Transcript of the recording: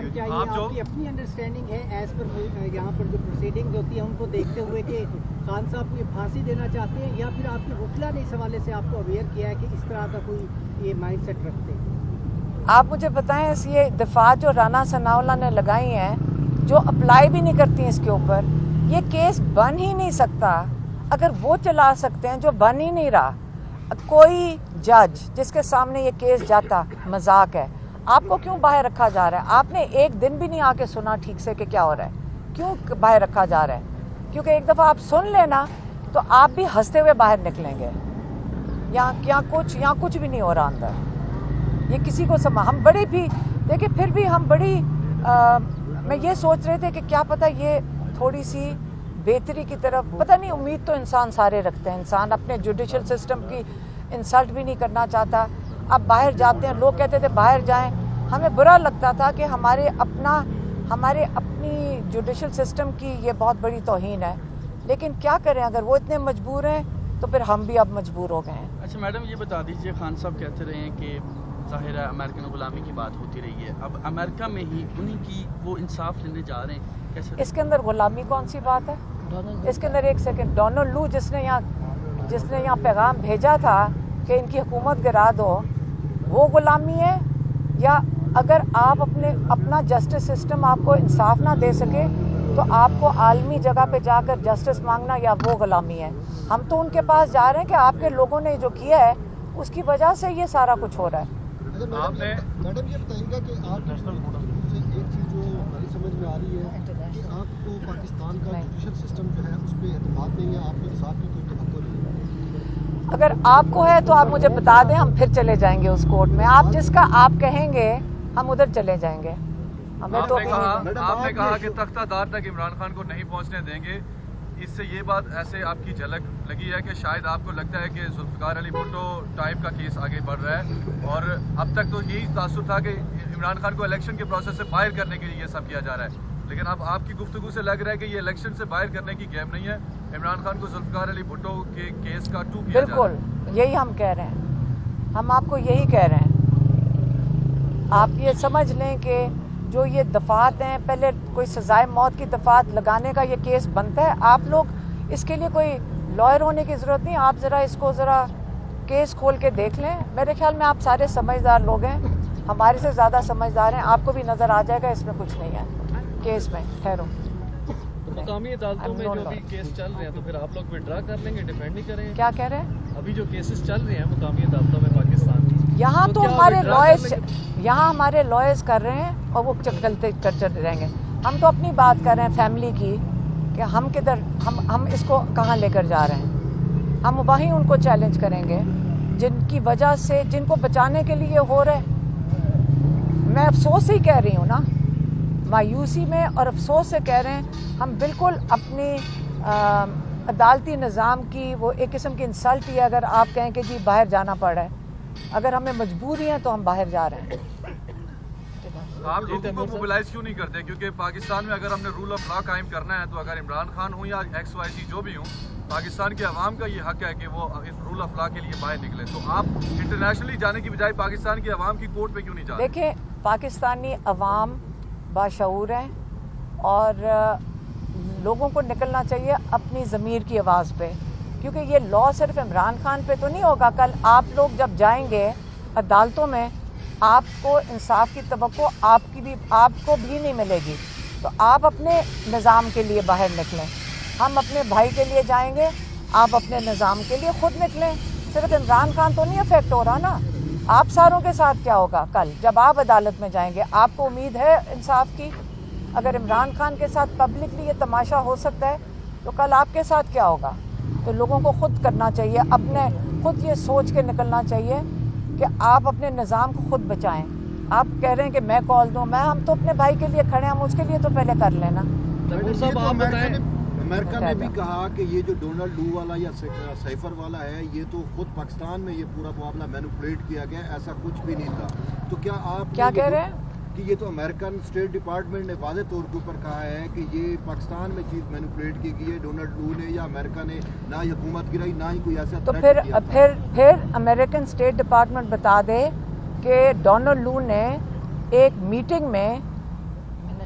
میم کیا یہ آپ کی اپنی انڈرسٹینڈنگ ہے ایز پر یہاں پر جو پروسیڈنگ ہوتی ہے ان کو دیکھتے ہوئے کہ خان صاحب کو یہ پھانسی دینا چاہتے ہیں، یا پھر آپ کے وکلا نے اس حوالے سے آپ کو اویئر کیا ہے کہ اس طرح کا کوئی یہ مائنڈ سیٹ رکھتے ہیں؟ آپ مجھے بتائیں یہ دفعہ جو رانا ثناءاللہ نے لگائی ہیں جو اپلائی بھی نہیں کرتی ہیں اس کے اوپر، یہ کیس بن ہی نہیں سکتا اگر وہ چلا سکتے ہیں جو بن ہی نہیں رہا۔ کوئی جج جس کے سامنے یہ کیس جاتا مذاق ہے، آپ کو کیوں باہر رکھا جا رہا ہے؟ آپ نے ایک دن بھی نہیں آ کے سنا ٹھیک سے کہ کیا ہو رہا ہے، کیوں باہر رکھا جا رہا ہے؟ کیونکہ ایک دفعہ آپ سن لینا تو آپ بھی ہنستے ہوئے باہر نکلیں گے۔ یہاں کچھ بھی نہیں ہو رہا اندر، یہ کسی کو ہم بڑی بھی دیکھیں، پھر بھی ہم بڑی میں یہ سوچ رہے تھے کہ کیا پتہ یہ تھوڑی سی بہتری کی طرف، پتہ نہیں، امید تو انسان سارے رکھتے ہیں، انسان اپنے جوڈیشل سسٹم کی انسلٹ بھی نہیں کرنا چاہتا۔ اب باہر جاتے ہیں، لوگ کہتے تھے باہر جائیں، ہمیں برا لگتا تھا کہ ہمارے اپنی جوڈیشل سسٹم کی یہ بہت بڑی توہین ہے، لیکن کیا کریں، اگر وہ اتنے مجبور ہیں تو پھر ہم بھی اب مجبور ہو گئے ہیں۔ اچھا میڈم یہ بتا دیجئے، خان صاحب کہتے رہے ہیں کہ ظاہر ہے امریکن غلامی کی بات ہوتی رہی ہے، اب امریکہ میں ہی انہی کی وہ انصاف لینے جا رہے ہیں، کیسے؟ اس کے اندر غلامی کون سی بات ہے؟ اس کے اندر ایک سیکنڈ، ڈونلڈ لو جس نے یہاں پیغام بھیجا تھا کہ ان کی حکومت گرا دو، وہ غلامی ہے؟ یا اگر آپ اپنا جسٹس سسٹم آپ کو انصاف نہ دے سکے تو آپ کو عالمی جگہ پہ جا کر جسٹس مانگنا، یا وہ غلامی ہے؟ ہم تو ان کے پاس جا رہے ہیں کہ آپ کے لوگوں نے جو کیا ہے اس کی وجہ سے یہ سارا کچھ ہو رہا ہے۔ میڈم یہ بتائیے گا کہ آپ سے ایک چیز جو ہماری سمجھ میں آ رہی ہے کہ آپ کو پاکستان کا جوڈیشل سسٹم جو ہے اس پہ اعتماد نہیں ہے، آپ کو انصاف کی کوئی توقع نہیں ہے؟ اگر آپ کو ہے تو آپ مجھے بتا دیں، ہم پھر چلے جائیں گے اس کورٹ میں، آپ جس کا آپ کہیں گے ہم ادھر چلے جائیں گے۔ ہمیں تو آپ نے کہا کہ تختہ دار تک عمران خان کو نہیں پہنچنے دیں گے، اس سے یہ بات ایسے آپ کی جھلک لگی ہے کہ شاید آپ کو لگتا ہے کہ ذوالفقار علی بھٹو ٹائپ کا کیس آگے بڑھ رہا ہے، اور اب تک تو یہی تاثر تھا کہ عمران خان کو الیکشن کے پروسیس سے باہر کرنے کے لیے یہ سب کیا جا رہا ہے، لیکن اب آپ کی گفتگو سے لگ رہا ہے کہ یہ الیکشن سے باہر کرنے کی گیم نہیں ہے، عمران خان کو ذوالفقار علی بھٹو کے کیس کا ٹو کیا جا رہا ہے۔ بالکل یہی ہم کہہ رہے ہیں، ہم آپ کو یہی کہہ رہے ہیں۔ آپ یہ سمجھ لیں کہ جو یہ دفعات ہیں، پہلے کوئی سزائے موت کی دفعات لگانے کا یہ کیس بنتا ہے، آپ لوگ اس کے لیے کوئی لائر ہونے کی ضرورت نہیں، آپ اس کو کیس کھول کے دیکھ لیں۔ میرے خیال میں آپ سارے سمجھدار لوگ ہیں، ہمارے سے زیادہ سمجھدار ہیں، آپ کو بھی نظر آ جائے گا اس میں کچھ نہیں ہے کیس میں۔ ٹھہرو، مقامی عدالتوں میں جو بھی کیس چل رہے ہیں تو پھر آپ لوگ وڈرا کر لیں گے، ڈیفینڈ نہیں کریں گے؟ کیا کہہ رہے ہیں؟ ابھی جو کیسز چل رہے ہیں مقامی عدالتوں میں پاکستان کی، یہاں تو ہمارے لائرز کر رہے ہیں اور وہ چلتے رہیں گے۔ ہم تو اپنی بات کر رہے ہیں فیملی کی کہ ہم اس کو کہاں لے کر جا رہے ہیں، ہم وہیں ان کو چیلنج کریں گے جن کی وجہ سے، جن کو بچانے کے لیے ہو رہا ہے۔ میں افسوس ہی کہہ رہی ہوں نا، مایوسی میں اور افسوس سے کہہ رہے ہیں، ہم بالکل اپنی عدالتی نظام کی وہ ایک قسم کی انسلٹ ہی ہے اگر آپ کہیں کہ جی باہر جانا پڑ رہا ہے۔ اگر ہمیں مجبوری ہے تو ہم باہر جا رہے ہیں۔ آپ لوگوں کو موبلائز کیوں نہیں کرتے؟ کیونکہ پاکستان میں اگر ہم نے رول آف لا قائم کرنا ہے تو اگر عمران خان ہوں یا ایکس وائی زی جو بھی ہوں، پاکستان کے عوام کا یہ حق ہے کہ وہ اس رول آف لا کے لیے باہر نکلے، تو آپ انٹرنیشنلی جانے کی بجائے پاکستان کے عوام کی کورٹ پہ کیوں نہیں جاتے؟ دیکھیں، پاکستانی عوام باشعور ہیں اور لوگوں کو نکلنا چاہیے اپنی ضمیر کی آواز پہ، کیونکہ یہ لا صرف عمران خان پہ تو نہیں ہوگا، کل آپ لوگ جب جائیں گے عدالتوں میں آپ کو انصاف کی توقع آپ کو بھی نہیں ملے گی، تو آپ اپنے نظام کے لیے باہر نکلیں۔ ہم اپنے بھائی کے لیے جائیں گے، آپ اپنے نظام کے لیے خود نکلیں۔ صرف عمران خان تو نہیں افیکٹ ہو رہا نا، آپ ساروں کے ساتھ کیا ہوگا کل جب آپ عدالت میں جائیں گے؟ آپ کو امید ہے انصاف کی؟ اگر عمران خان کے ساتھ پبلکلی یہ تماشا ہو سکتا ہے تو کل آپ کے ساتھ کیا ہوگا؟ تو لوگوں کو خود کرنا چاہیے، اپنے خود یہ سوچ کے نکلنا چاہیے کہ آپ اپنے نظام کو خود بچائیں۔ آپ کہہ رہے ہیں کہ میں کال دوں، ہم تو اپنے بھائی کے لیے کھڑے ہیں، ہم اس کے لیے تو پہلے کر لینا۔ امریکہ نے بھی کہا کہ یہ جو ڈونلڈ لو والا یا سائفر والا ہے یہ تو خود پاکستان میں یہ پورا معاملہ مینوپولیٹ کیا گیا، ایسا کچھ بھی نہیں تھا۔ تو کیا آپ کیا کہہ رہے ہیں کہ یہ تو امریکن اسٹیٹ ڈپارٹمنٹ نے واضح طور کے اوپر کہا ہے کہ یہ پاکستان میں چیز مینوپولیٹ کی گئی ہے، ڈونلڈ لو نے یا امریکہ نے نہ ہی حکومت گرائی نہ ہی کوئی ایسا تو پھر امریکن اسٹیٹ ڈپارٹمنٹ بتا دے کہ ڈونلڈ لو نے ایک میٹنگ میں